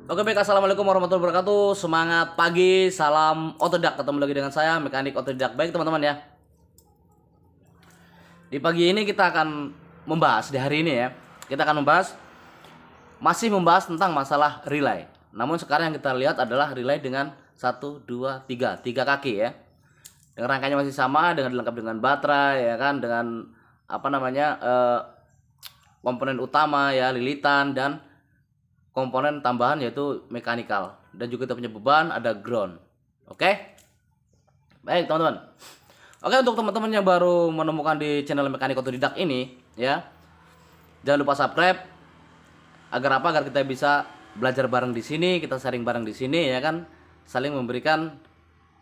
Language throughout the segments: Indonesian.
Oke baik, assalamualaikum warahmatullahi wabarakatuh. Semangat pagi, salam otodidak. Ketemu lagi dengan saya, mekanik otodidak. Baik teman-teman ya. Di pagi ini kita akan membahas, di hari ini ya, kita akan masih membahas tentang masalah relay. Namun sekarang yang kita lihat adalah relay dengan 1, 2, 3 kaki ya. Dengan rangkanya masih sama, dengan dilengkapi dengan baterai ya kan, dengan komponen utama ya, lilitan dan komponen tambahan yaitu mekanikal, dan juga kita punya beban, ada ground. Oke. Baik teman-teman. Oke, untuk teman-teman yang baru menemukan di channel Mekanik Otodidak ini ya, jangan lupa subscribe agar apa? Agar kita bisa belajar bareng di sini, kita sharing bareng di sini ya kan, saling memberikan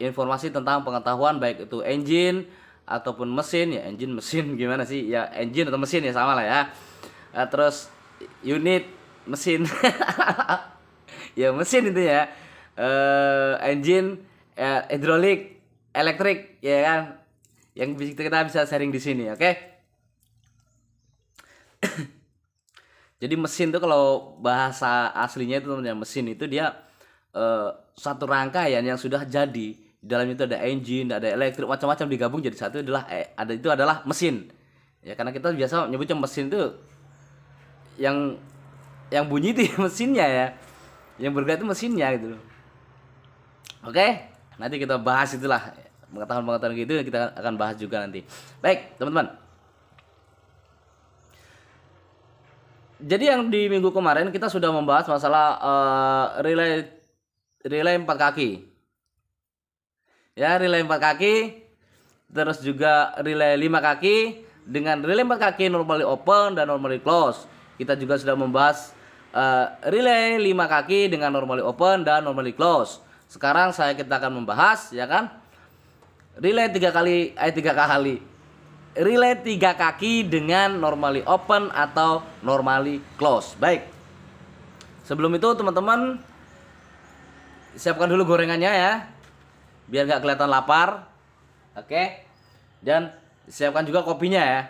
informasi tentang pengetahuan baik itu engine ataupun mesin ya, engine mesin gimana sih ya, engine atau mesin ya sama lah ya. Terus unit mesin ya mesin itu ya, engine, hidrolik, elektrik ya kan, yang kita bisa sharing di sini. Oke. Jadi mesin itu kalau bahasa aslinya itu teman-teman, mesin itu dia satu rangkaian yang sudah jadi. Di dalam itu ada engine, ada elektrik, macam-macam digabung jadi satu, adalah mesin ya. Karena kita biasa nyebutnya mesin itu yang bunyi itu mesinnya ya, yang bergerak itu mesinnya gitu. Oke, nanti kita bahas itulah pengetahuan gitu, kita akan bahas juga nanti. Baik teman-teman, jadi yang di minggu kemarin kita sudah membahas masalah relay 4 kaki ya, relay 4 kaki, terus juga relay 5 kaki. Dengan relay 4 kaki normally open dan normally close. Kita juga sudah membahas relay 5 kaki dengan normally open dan normally close. Sekarang kita akan membahas ya kan, relay 3 kali relay 3 kaki dengan normally open atau normally close. Baik. Sebelum itu teman-teman siapkan dulu gorengannya ya, biar nggak kelihatan lapar. Oke. Dan siapkan juga kopinya ya,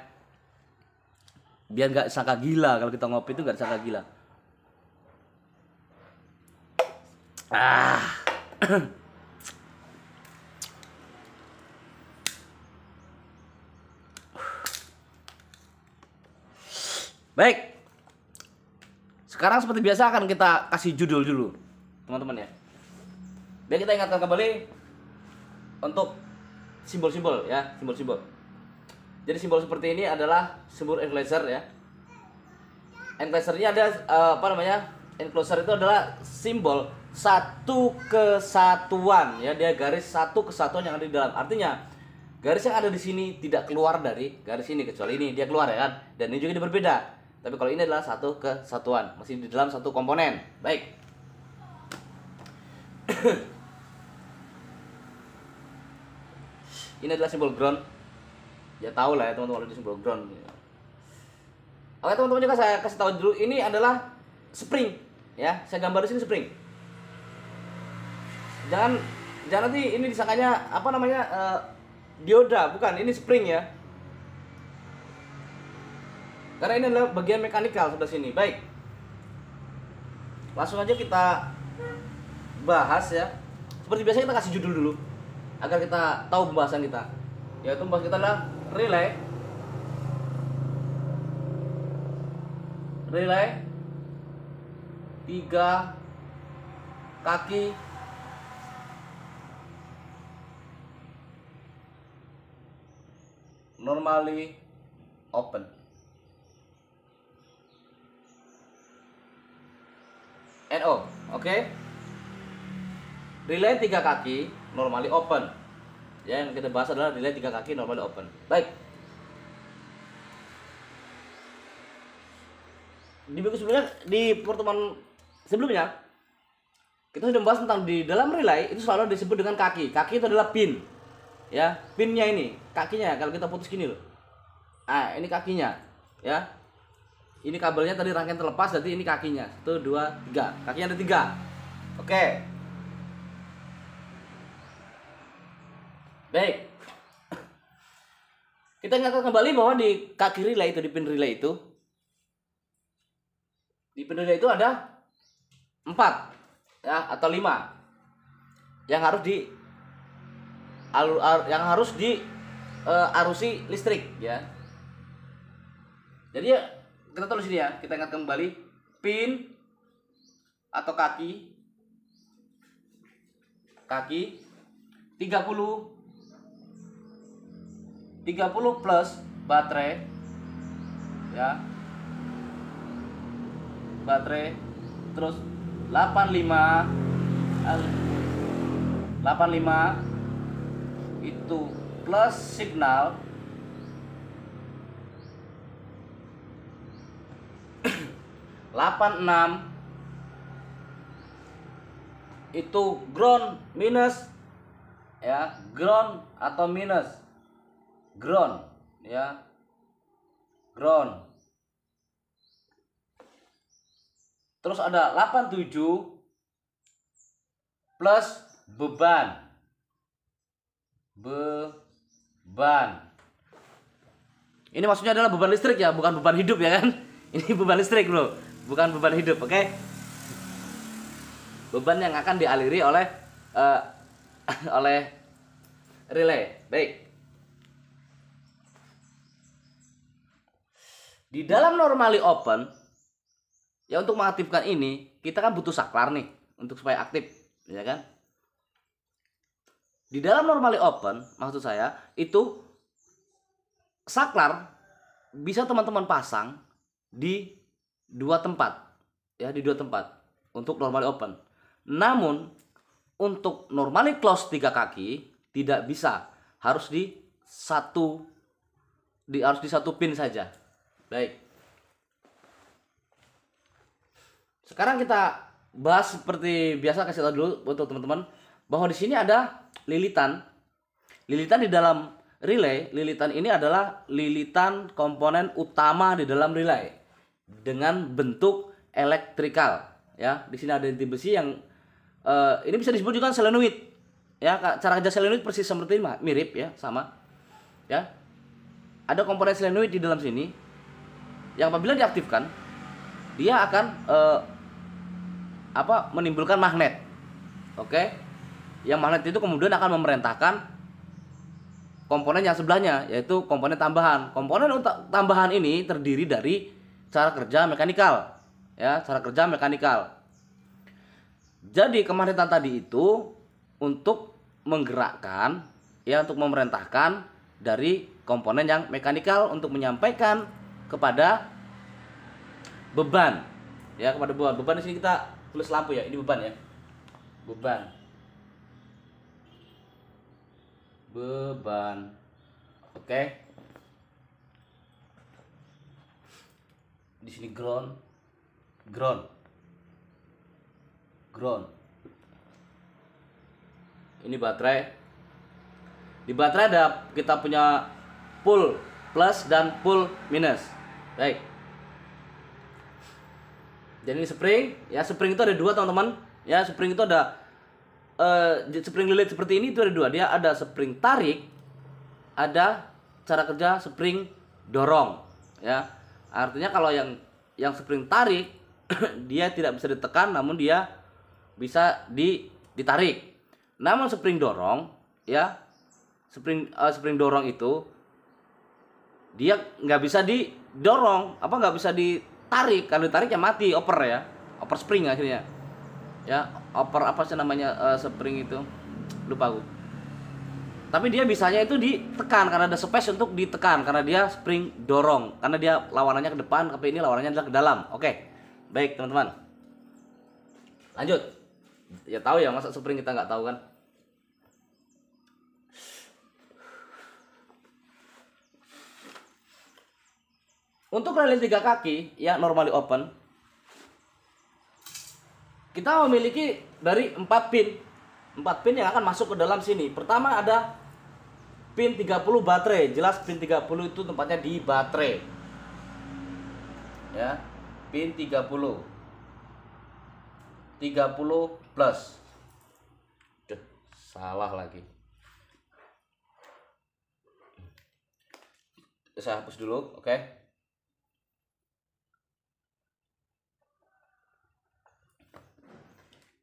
biar nggak sangka gila. Kalau kita ngopi itu nggak sangka gila. Baik. Sekarang seperti biasa akan kita kasih judul dulu, teman-teman ya. Biar kita ingatkan kembali untuk simbol-simbol ya, simbol-simbol. Jadi simbol seperti ini adalah simbol enclosure ya. Enclosure-nya ada enclosure itu adalah simbol satu kesatuan ya, dia garis satu kesatuan yang ada di dalam. Artinya garis yang ada di sini tidak keluar dari garis ini, kecuali ini dia keluar ya kan. Dan ini juga berbeda. Tapi kalau ini adalah satu kesatuan, masih di dalam satu komponen. Baik. Ini adalah simbol ground. Ya tahu lah ya teman-teman, kalau di simbol ground. Oke teman-teman, juga saya kasih tahu dulu, ini adalah spring ya. Saya gambar di sini spring. Jangan nanti ini disangkanya dioda, bukan, ini spring ya. Karena ini adalah bagian mekanikal sebelah sini. Baik. Langsung aja kita bahas ya. Seperti biasa kita kasih judul dulu agar kita tahu pembahasan kita. Yaitu pembahasan kita adalah relay 3 kaki normally open. NO, oke? Relay 3 kaki normally open. Ya, yang kita bahas adalah relay 3 kaki normally open. Baik. Di minggu sebelumnya, di pertemuan sebelumnya, kita sudah membahas tentang di dalam relay itu selalu disebut dengan kaki. Kaki itu adalah pin. Ya, pinnya ini, kakinya kalau kita putus gini loh. Ini kakinya, ya. Ini kabelnya tadi rangkaian terlepas, jadi ini kakinya. 1, 2, 3. Kakinya ada 3. Oke. Baik. Kita ingatkan kembali bahwa di kaki relay itu, di pin relay itu, ada 4 ya atau 5 yang harus di yang harus di arusi listrik ya. Jadi ya kita tulis ini ya, kita ingat kembali pin atau kaki 30 plus baterai ya, baterai, terus 85 itu plus signal 86 itu ground minus ya, ground atau minus ground ya, ground. Terus ada 87 plus beban. Ini maksudnya adalah beban listrik ya, bukan beban hidup ya kan? Ini beban listrik bro, bukan beban hidup, oke? Beban yang akan dialiri oleh oleh relay. Baik. Di dalam normally open, ya untuk mengaktifkan ini kita kan butuh saklar nih untuk supaya aktif, ya kan? Di dalam normally open, maksud saya itu saklar bisa teman-teman pasang di 2 tempat, ya di 2 tempat untuk normally open. Namun untuk normally close 3 kaki tidak bisa, harus di satu pin saja. Baik. Sekarang kita bahas seperti biasa, kasih tahu dulu untuk teman-teman bahwa di sini ada lilitan. Lilitan di dalam relay, lilitan ini adalah lilitan komponen utama di dalam relay dengan bentuk elektrikal. Ya, di sini ada inti besi yang ini bisa disebut juga selenoid. Ya, cara kerja selenoid persis seperti ini, mirip ya, sama. Ya. Ada komponen selenoid di dalam sini yang apabila diaktifkan dia akan menimbulkan magnet. Oke. Yang magnet itu kemudian akan memerintahkan komponen yang sebelahnya, yaitu komponen tambahan. Komponen tambahan ini terdiri dari cara kerja mekanikal. Ya, cara kerja mekanikal. Jadi kemagnetan tadi itu untuk menggerakkan, ya, untuk memerintahkan dari komponen yang mekanikal untuk menyampaikan kepada beban. Ya, kepada beban. Beban di sini kita tulis lampu ya. Ini beban ya. Beban. Beban. Oke. Di sini ground. Ini baterai. Di baterai ada kita punya pull plus dan pull minus. Baik. Jadi ini spring, ya, spring itu ada 2 teman-teman. Ya, spring itu ada spring lilit seperti ini itu ada 2. Dia ada spring tarik, ada cara kerja spring dorong, ya. Artinya kalau yang spring tarik dia tidak bisa ditekan, namun dia bisa ditarik. Namun spring dorong, ya, spring dorong itu dia nggak bisa didorong, nggak bisa ditarik. Kalau ditarik ya mati, oper ya, oper spring akhirnya. Ya, oper apa sih namanya spring itu, lupa aku. Tapi dia bisanya itu ditekan karena ada space untuk ditekan karena dia spring dorong, karena dia lawanannya ke depan, tapi ini lawanannya adalah ke dalam. Oke, baik teman-teman, lanjut. Ya tahu ya, masa spring kita nggak tahu kan? Untuk relay 3 kaki ya normally open, kita memiliki dari 4 pin. 4 pin yang akan masuk ke dalam sini. Pertama ada pin 30 baterai. Jelas pin 30 itu tempatnya di baterai. Ya, pin 30. 30 plus. Duh, salah lagi. Saya hapus dulu, oke.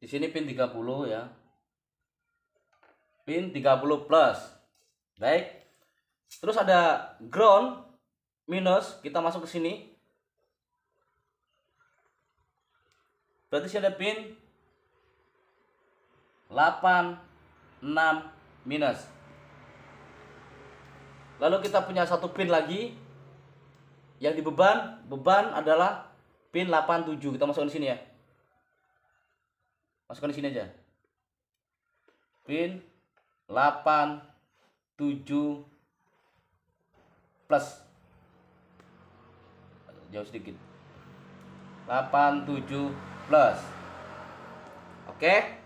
Di Di sini pin 30 ya. Pin 30 plus. Baik. Terus ada ground minus, kita masuk ke sini. Berarti sini ada pin 8, 6 minus. Lalu kita punya satu pin lagi yang di beban. Beban adalah pin 87. Kita masukkan di sini ya. Masukkan di sini aja. Pin 87 plus. Jauh sedikit. 87 plus. Oke.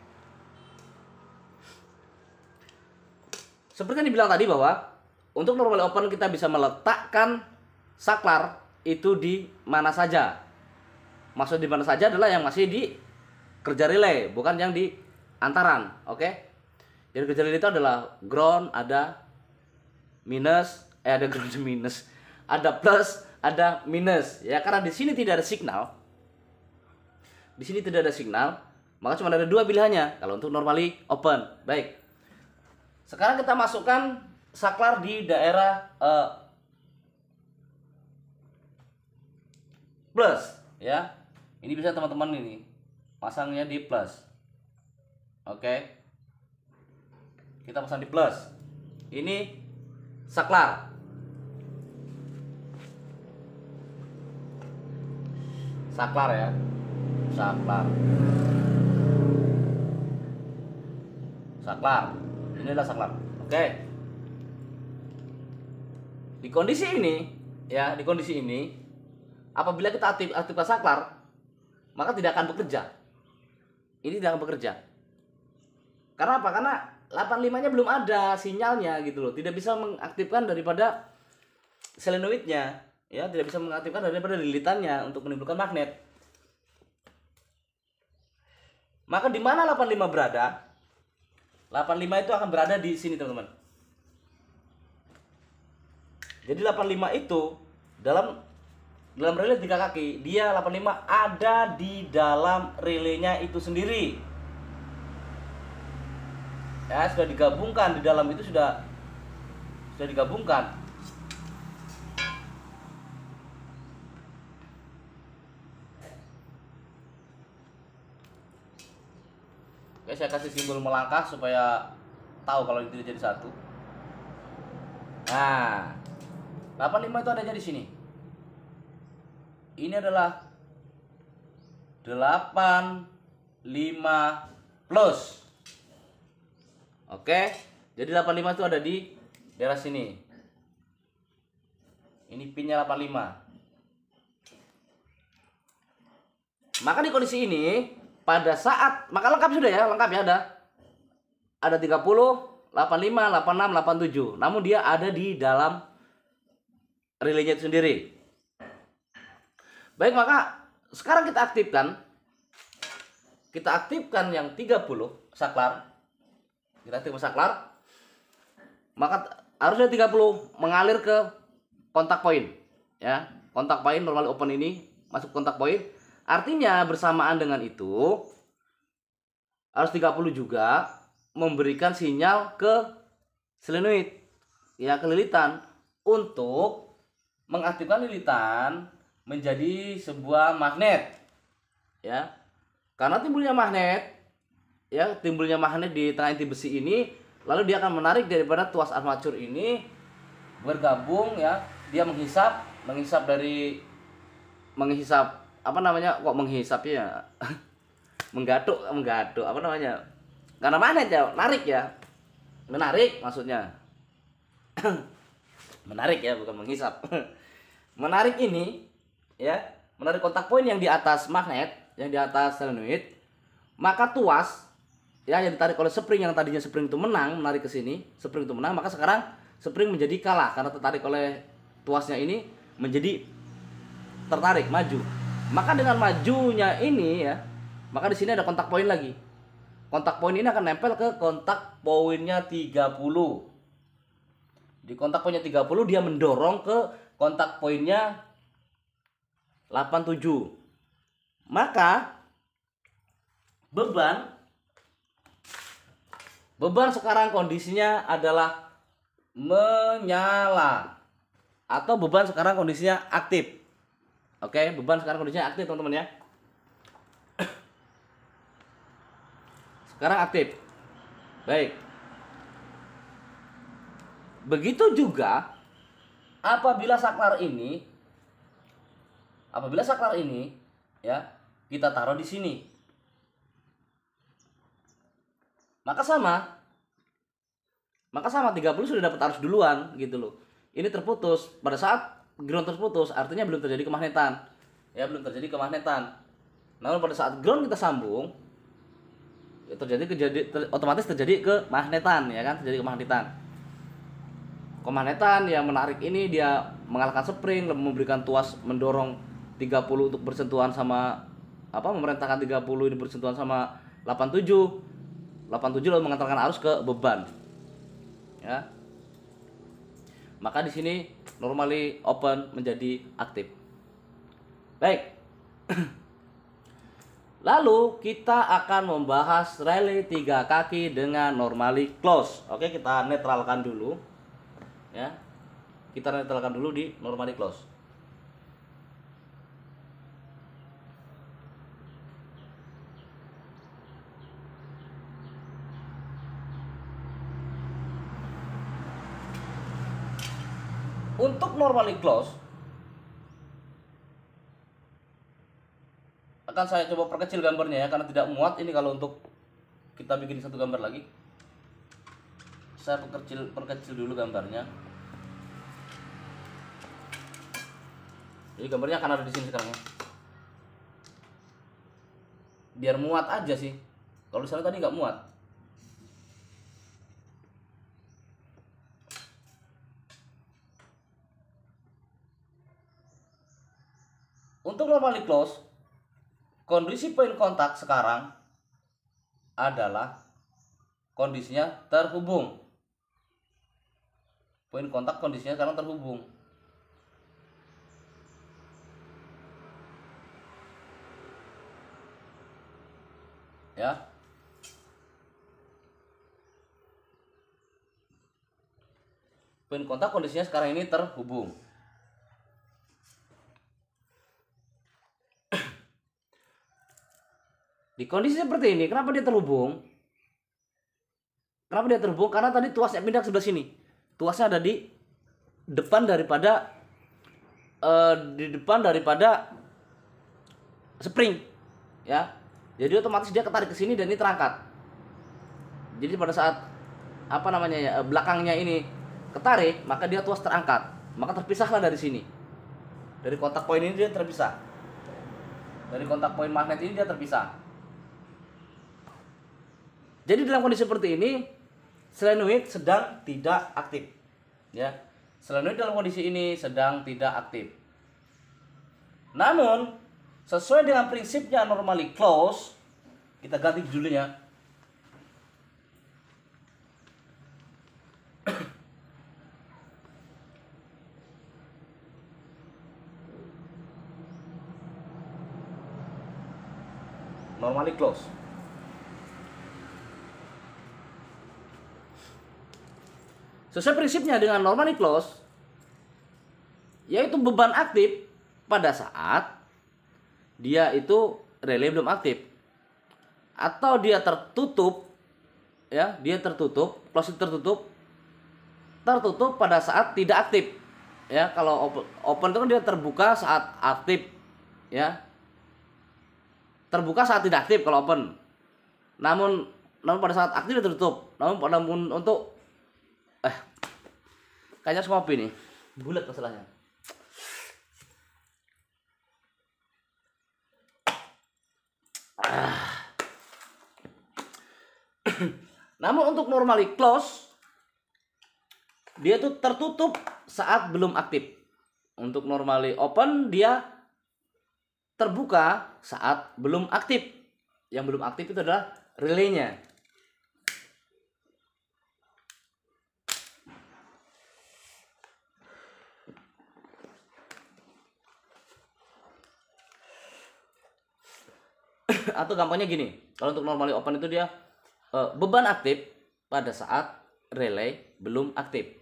Seperti yang dibilang tadi bahwa untuk normally open kita bisa meletakkan saklar itu di mana saja. Maksud di mana saja adalah yang masih di kerja relay, bukan yang di antaran. Oke. Jadi kerja relay itu adalah ground, ada minus, ada ground minus, ada plus, ada minus. Ya, karena di sini tidak ada signal. Di sini tidak ada signal, maka cuma ada dua pilihannya kalau untuk normally open. Baik. Sekarang kita masukkan saklar di daerah plus ya. Ini bisa teman-teman ini pasangnya di plus. Oke. Kita pasang di plus. Ini saklar. Saklar ya. Saklar. Saklar. Ini adalah saklar. Oke. Di kondisi ini, ya, di kondisi ini, apabila kita aktifkan saklar, maka tidak akan bekerja. Ini tidak akan bekerja. Karena apa? Karena 85-nya belum ada sinyalnya gitu loh. Tidak bisa mengaktifkan daripada solenoidnya, ya, tidak bisa mengaktifkan daripada lilitannya untuk menimbulkan magnet. Maka di mana 85 berada? 85 itu akan berada di sini, teman-teman. Jadi 85 itu dalam relay 3 kaki, dia 85 ada di dalam relaynya itu sendiri. Ya, sudah digabungkan di dalam itu sudah digabungkan. Oke, saya kasih simbol melangkah supaya tahu kalau itu jadi satu. Nah, 85 itu adanya di sini. Ini adalah 85 plus. Oke, jadi 85 itu ada di daerah sini. Ini pinnya 85. Maka di kondisi ini pada saat, maka lengkap sudah ya, lengkap ya, ada 30, 85, 86, 87. Namun dia ada di dalam relaynya itu sendiri. Baik, maka sekarang kita aktifkan. Kita aktifkan yang 30 saklar. Kita aktifkan saklar. Maka harusnya 30 mengalir ke kontak point, ya. Kontak point normal open ini masuk kontak point. Artinya bersamaan dengan itu harus 30 juga memberikan sinyal ke solenoid, ya, ke lilitan, untuk mengaktifkan lilitan menjadi sebuah magnet, ya. Karena timbulnya magnet, ya, timbulnya magnet di tengah inti besi ini, lalu dia akan menarik daripada tuas armatur ini bergabung, ya. Dia menghisap apa namanya, kok menghisap ya menggaduk apa namanya, karena magnet ya, menarik maksudnya menarik ya, bukan menghisap menarik ini, ya, menarik kontak poin yang di atas magnet, yang di atas solenoid. Maka tuas, ya, yang ditarik oleh spring, yang tadinya spring itu menang menarik ke sini, spring itu menang, maka sekarang spring menjadi kalah karena tertarik oleh tuasnya ini, menjadi tertarik maju. Maka dengan majunya ini, ya, maka di sini ada kontak poin lagi. Kontak poin ini akan nempel ke kontak poinnya 30. Di kontak poinnya 30 dia mendorong ke kontak poinnya 87. Maka Beban sekarang kondisinya adalah menyala, atau beban sekarang kondisinya aktif. Oke, beban sekarang kondisinya aktif, teman-teman ya. Sekarang aktif. Baik. Begitu juga apabila saklar ini ya kita taruh di sini, maka sama 30 sudah dapat arus duluan gitu loh. Ini terputus. Pada saat ground terputus artinya belum terjadi kemagnetan. Ya, belum terjadi kemagnetan. Namun pada saat ground kita sambung, ya otomatis terjadi kemagnetan, ya kan? Terjadi kemagnetan. Kemagnetan yang menarik ini dia mengalahkan spring, memberikan tuas mendorong 30 untuk bersentuhan sama memerintahkan 30 ini bersentuhan sama 87 lalu mengantarkan arus ke beban. Ya. Maka di sini normally open menjadi aktif. Baik. Lalu kita akan membahas relay 3 kaki dengan normally close. Oke, kita netralkan dulu. Ya. Kita netralkan dulu di normally close. Untuk normally close akan saya coba perkecil gambarnya ya, karena tidak muat ini kalau untuk kita bikin satu gambar lagi. Saya perkecil dulu gambarnya. Jadi gambarnya akan ada di sini sekarang ya. Biar muat aja sih. Kalau di sana tadi nggak muat. Untuk normally close, kondisi poin kontak sekarang adalah kondisinya terhubung. Poin kontak kondisinya sekarang terhubung. Ya. Poin kontak kondisinya sekarang ini terhubung. Di kondisi seperti ini, kenapa dia terhubung? Karena tadi tuasnya pindah ke sebelah sini. Tuasnya ada di depan daripada spring, ya. Jadi otomatis dia ketarik ke sini dan ini terangkat. Jadi pada saat belakangnya ini ketarik, maka dia tuas terangkat, maka terpisahlah dari sini. Dari kontak poin ini dia terpisah. Dari kontak poin magnet ini dia terpisah. Jadi dalam kondisi seperti ini, solenoid sedang tidak aktif. Ya, solenoid dalam kondisi ini sedang tidak aktif. Namun, sesuai dengan prinsipnya normally close, kita ganti judulnya. Normally close. Sesuai prinsipnya dengan normally close, yaitu beban aktif pada saat dia itu relay belum aktif, atau dia tertutup, ya, close tertutup pada saat tidak aktif, ya. Kalau open itu kan dia terbuka saat aktif, ya, terbuka saat tidak aktif kalau open. Namun pada saat aktif dia tertutup. Namun untuk kayaknya harus ngopi nih, bulat masalahnya. Namun untuk normally close, dia tuh tertutup saat belum aktif. Untuk normally open, dia terbuka saat belum aktif. Yang belum aktif itu adalah relaynya. atau gampangnya gini. Kalau untuk normally open itu dia beban aktif pada saat relay belum aktif.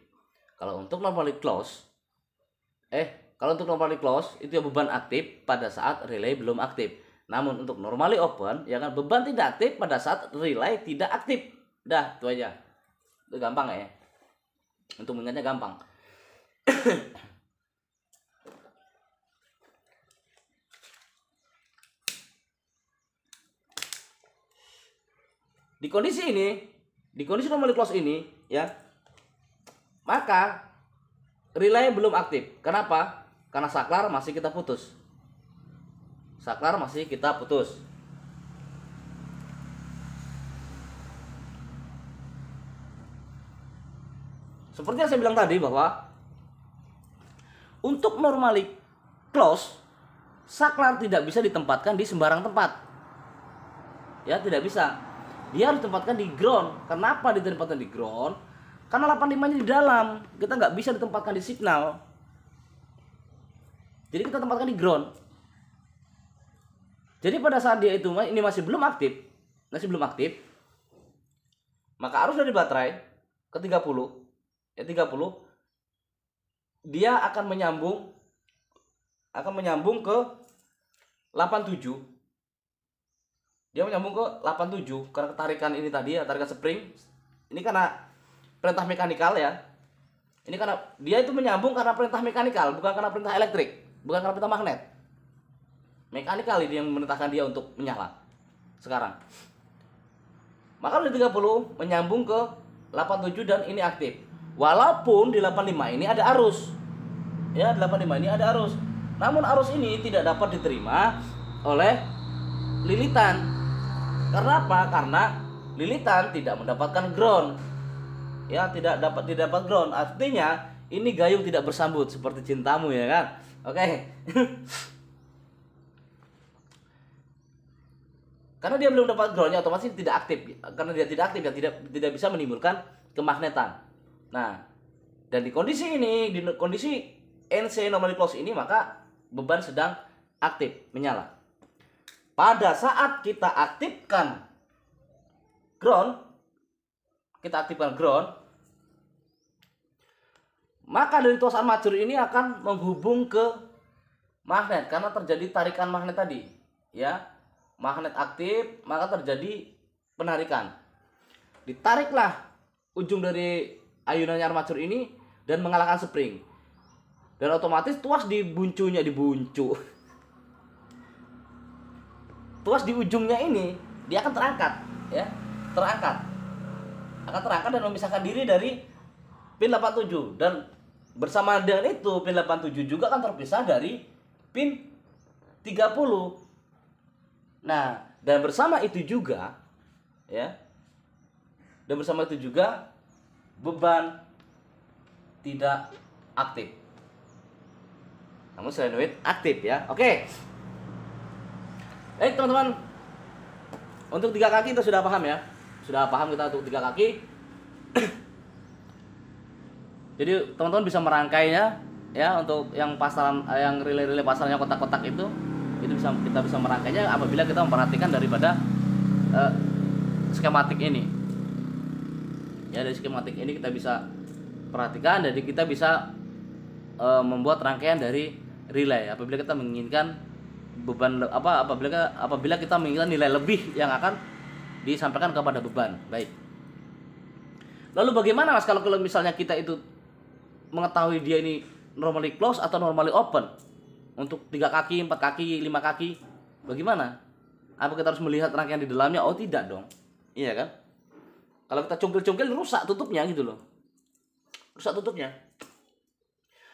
Kalau untuk normally close itu ya beban aktif pada saat relay belum aktif. Namun untuk normally open ya kan beban tidak aktif pada saat relay tidak aktif. Dah, itu aja. Itu gampang ya. Untuk mengingatnya gampang. Di kondisi normally close ini ya, maka relay belum aktif. Kenapa? Karena saklar masih kita putus. Seperti yang saya bilang tadi bahwa untuk normally close, saklar tidak bisa ditempatkan di sembarang tempat. Ya, tidak bisa. Dia harus ditempatkan di ground. Kenapa ditempatkan di ground? Karena 85-nya di dalam. Kita nggak bisa ditempatkan di signal. Jadi kita tempatkan di ground. Jadi pada saat dia itu ini masih belum aktif, maka arus dari baterai ke 30 dia akan menyambung ke 87. Dia menyambung ke 87 karena ketarikan ini tadi ya, tarikan spring. Ini karena perintah mekanikal ya. Ini karena dia itu menyambung karena perintah mekanikal, bukan karena perintah elektrik, bukan karena perintah magnet. Mekanikal ini yang memerintahkan dia untuk menyala sekarang. Maka dari 30 menyambung ke 87 dan ini aktif. Walaupun di 85 ini ada arus. Ya, 85 ini ada arus. Namun arus ini tidak dapat diterima oleh lilitan. Karena apa? Karena lilitan tidak mendapatkan ground. Ya, tidak dapat ground. Artinya ini gayung tidak bersambut seperti cintamu ya kan? Oke. Karena dia belum dapat groundnya, otomatis tidak aktif. Karena dia tidak aktif ya tidak bisa menimbulkan kemagnetan. Nah, dan di kondisi ini, di kondisi NC normally close ini, maka beban sedang aktif, menyala. Pada saat kita aktifkan ground, maka dari tuas armatur ini akan menghubung ke magnet karena terjadi tarikan magnet tadi, ya. Magnet aktif, maka terjadi penarikan. Ditariklah ujung dari ayunannya armatur ini dan mengalahkan spring. Dan otomatis tuas tuas di ujungnya ini dia akan terangkat, ya. Akan terangkat dan memisahkan diri dari pin 87 dan bersama dengan itu pin 87 juga akan terpisah dari pin 30. Nah, dan bersama itu juga ya. Dan bersama itu juga beban tidak aktif. Namun solenoid aktif ya. Oke. Baik teman-teman. Untuk 3 kaki kita sudah paham ya. Sudah paham kita untuk 3 kaki. Jadi teman-teman bisa merangkainya ya untuk yang pasaran yang relay-relay pasarannya kotak-kotak itu kita bisa merangkainya apabila kita memperhatikan daripada skematik ini. Ya, dari skematik ini kita bisa perhatikan, jadi kita bisa membuat rangkaian dari relay apabila kita menginginkan beban apabila kita menginginkan nilai lebih yang akan disampaikan kepada beban. Baik. Lalu bagaimana Mas kalau misalnya kita itu mengetahui dia ini normally close atau normally open? Untuk 3 kaki, 4 kaki, 5 kaki, bagaimana? Apa kita harus melihat rangkaian di dalamnya? Oh tidak dong. Iya kan? Kalau kita congkel-congkel rusak tutupnya gitu loh. Rusak tutupnya.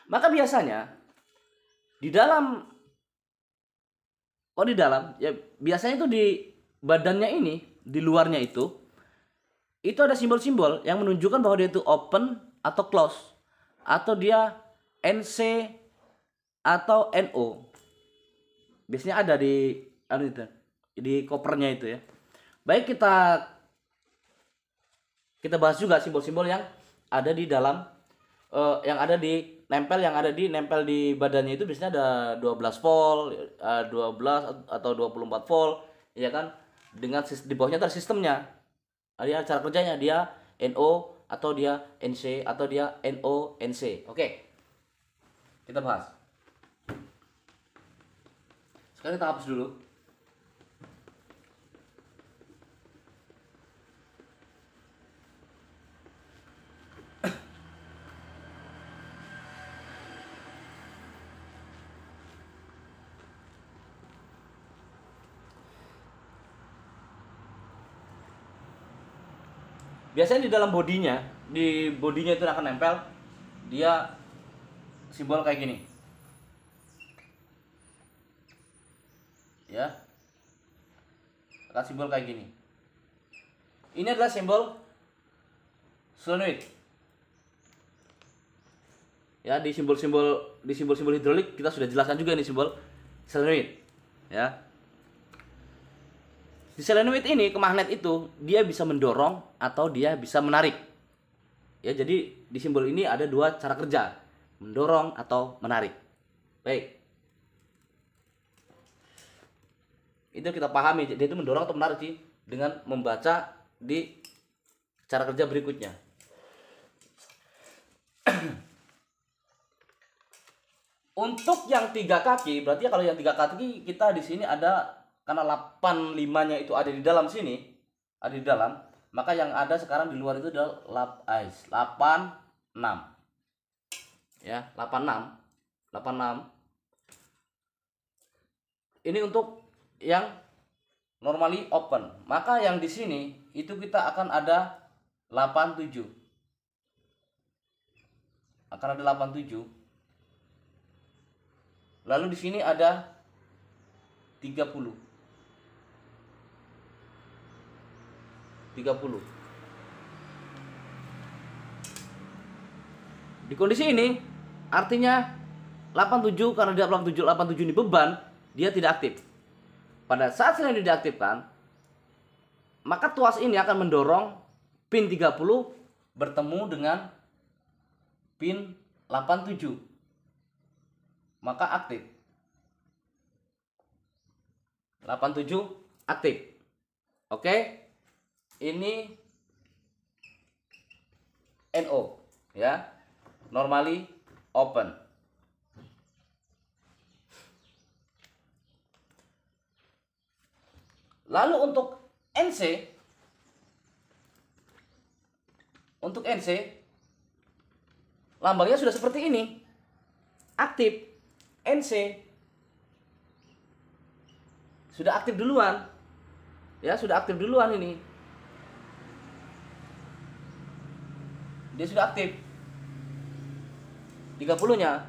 Maka biasanya di dalam ya biasanya itu di badannya ini, di luarnya itu ada simbol-simbol yang menunjukkan bahwa dia itu open atau close, atau dia NC atau NO. Biasanya ada di kopernya itu ya. Baik, kita bahas juga simbol-simbol yang ada di dalam nempel di badannya itu biasanya ada 12 volt, 12 atau 24 volt. ya kan, dengan di bawahnya ada sistemnya, ada cara kerjanya, dia NO atau dia NC atau dia NO NC. Oke, kita bahas. Sekarang kita hapus dulu. Biasanya di bodinya itu akan nempel dia simbol kayak gini, ya, akan simbol kayak gini. Ini adalah simbol solenoid, ya. Di simbol-simbol hidrolik kita sudah jelaskan juga nih simbol solenoid, ya. Di solenoid ini, ke magnet itu dia bisa mendorong atau dia bisa menarik. Ya, jadi di simbol ini ada dua cara kerja, mendorong atau menarik. Baik. Itu kita pahami, dia itu mendorong atau menarik sih dengan membaca di cara kerja berikutnya. Untuk yang 3 kaki, berarti kalau yang 3 kaki kita di sini ada, karena 85-nya itu ada di dalam sini, ada di dalam, maka yang ada sekarang di luar itu adalah 86. Ya, 86. Ini untuk yang normally open. Maka yang di sini itu kita akan ada 87. Akan ada 87. Lalu di sini ada 30. Di kondisi ini artinya 87, karena dia 87 ini beban, dia tidak aktif. Pada saat selain diaktifkan, maka tuas ini akan mendorong pin 30 bertemu dengan pin 87, maka aktif. 87 aktif. Oke, ini NO, ya, normally open. Lalu untuk NC lambangnya sudah seperti ini, aktif. NC sudah aktif duluan, ya, sudah aktif duluan ini. Dia sudah aktif 30-nya.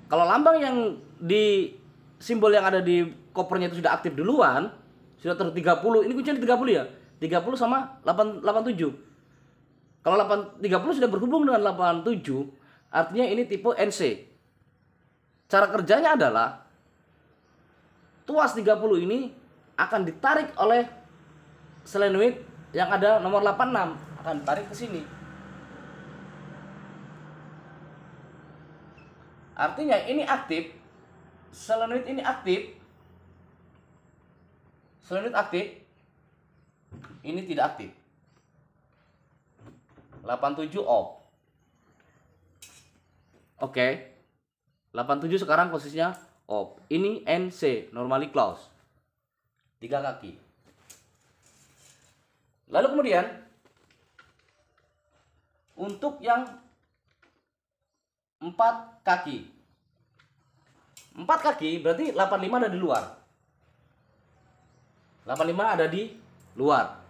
Kalau lambang yang di simbol yang ada di kopernya itu sudah aktif duluan, sudah 30, ini kuncinya 30 ya. 30 sama 87. Kalau 30 sudah berhubung dengan 87, artinya ini tipe NC. Cara kerjanya adalah tuas 30 ini akan ditarik oleh solenoid yang ada nomor 86, akan ditarik ke sini. Artinya ini aktif, solenoid ini aktif, solenoid aktif, ini tidak aktif. 87 off. Oke. 87 sekarang posisinya off. Ini NC, normally close. 3 kaki. Lalu kemudian untuk yang 4 kaki. 4 kaki berarti 85 ada di luar. 85 ada di luar.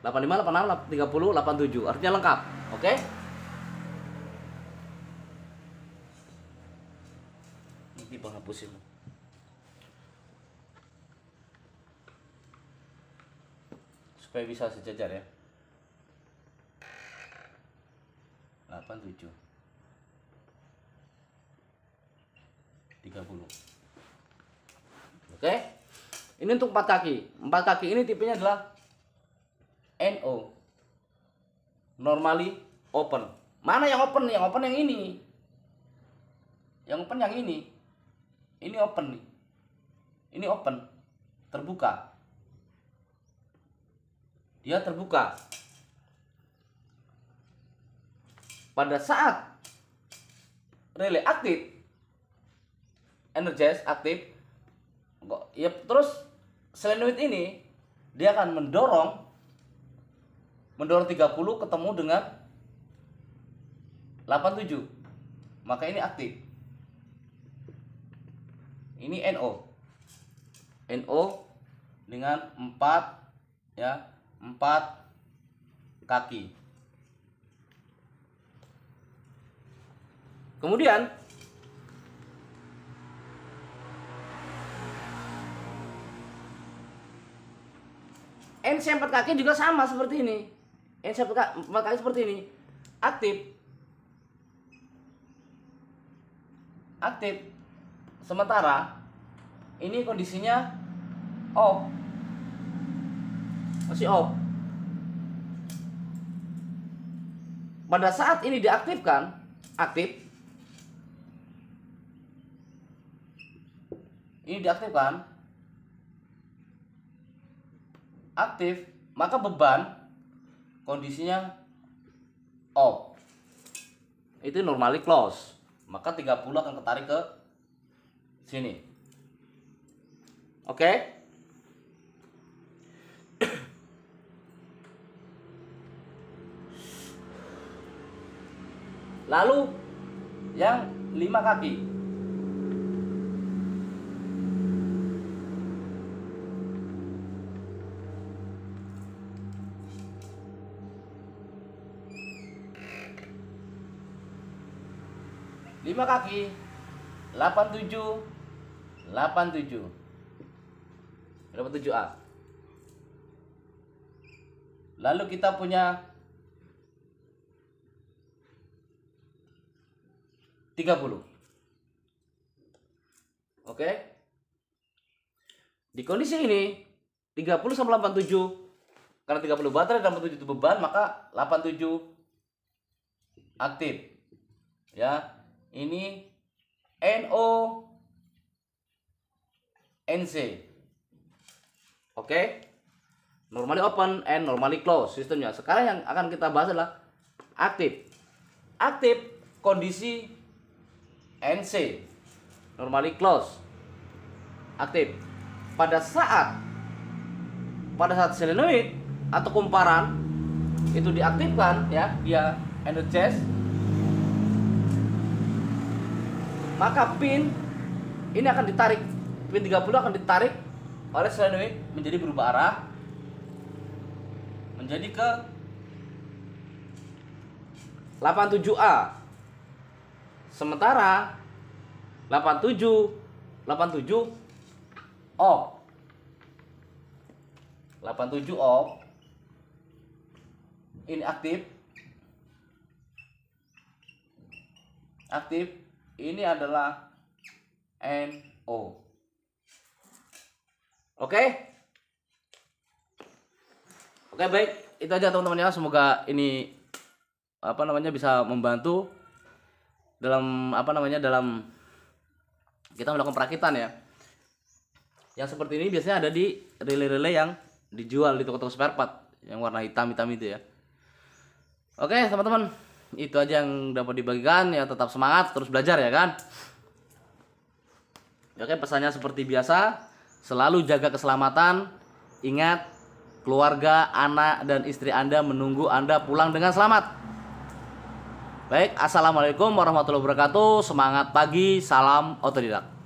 85, 86, 30, 87. Artinya lengkap. Oke? Ini penghapusin. Supaya bisa sejajar ya. 87. 30. Oke? Ini untuk 4 kaki. 4 kaki ini tipenya adalah NO. Normally open. Mana yang open? Yang open yang ini. Yang open yang ini. Ini open nih. Ini open. Terbuka. dia terbuka. Pada saat relay aktif, energize aktif, ya terus solenoid ini dia akan mendorong 30 ketemu dengan 87. Maka ini aktif. Ini NO. NO dengan 4 ya, 4 kaki. Kemudian NC 4 kaki juga sama seperti ini. NC 4 kaki seperti ini. Aktif. Aktif. Sementara ini kondisinya off. Masih off. Pada saat ini diaktifkan, aktif. Ini diaktifkan, aktif, maka beban kondisinya off. Itu normally close. Maka 30 akan ketarik ke sini. Oke? Lalu yang 5 kaki. Lima kaki 87 87A. Lalu kita punya 30. Oke. Di kondisi ini 30 sama 87, karena 30 baterai dan 87 itu beban, maka 87 aktif. Ya. Ini NO NC. Oke. Normally open and normally close sistemnya. Sekarang yang akan kita bahas adalah aktif. Aktif kondisi NC. Normally close. Aktif. Pada saat solenoid atau kumparan itu diaktifkan, ya, dia energize, maka pin ini akan ditarik, pin 30 akan ditarik oleh solenoid menjadi berubah arah, menjadi ke 87A. Sementara 87 off. 87 off. Ini aktif. Aktif. Ini adalah NO. Oke? Oke, baik. Itu aja teman-teman ya. Semoga ini bisa membantu dalam dalam kita melakukan perakitan ya. Yang seperti ini biasanya ada di relay-relay yang dijual di toko-toko spare part yang warna hitam-hitam itu ya. Oke, teman-teman. Itu aja yang dapat dibagikan ya, tetap semangat terus belajar ya kan. Oke, pesannya seperti biasa, selalu jaga keselamatan. Ingat, keluarga, anak dan istri Anda menunggu Anda pulang dengan selamat. Baik, assalamualaikum warahmatullahi wabarakatuh. Semangat pagi, salam otodidak.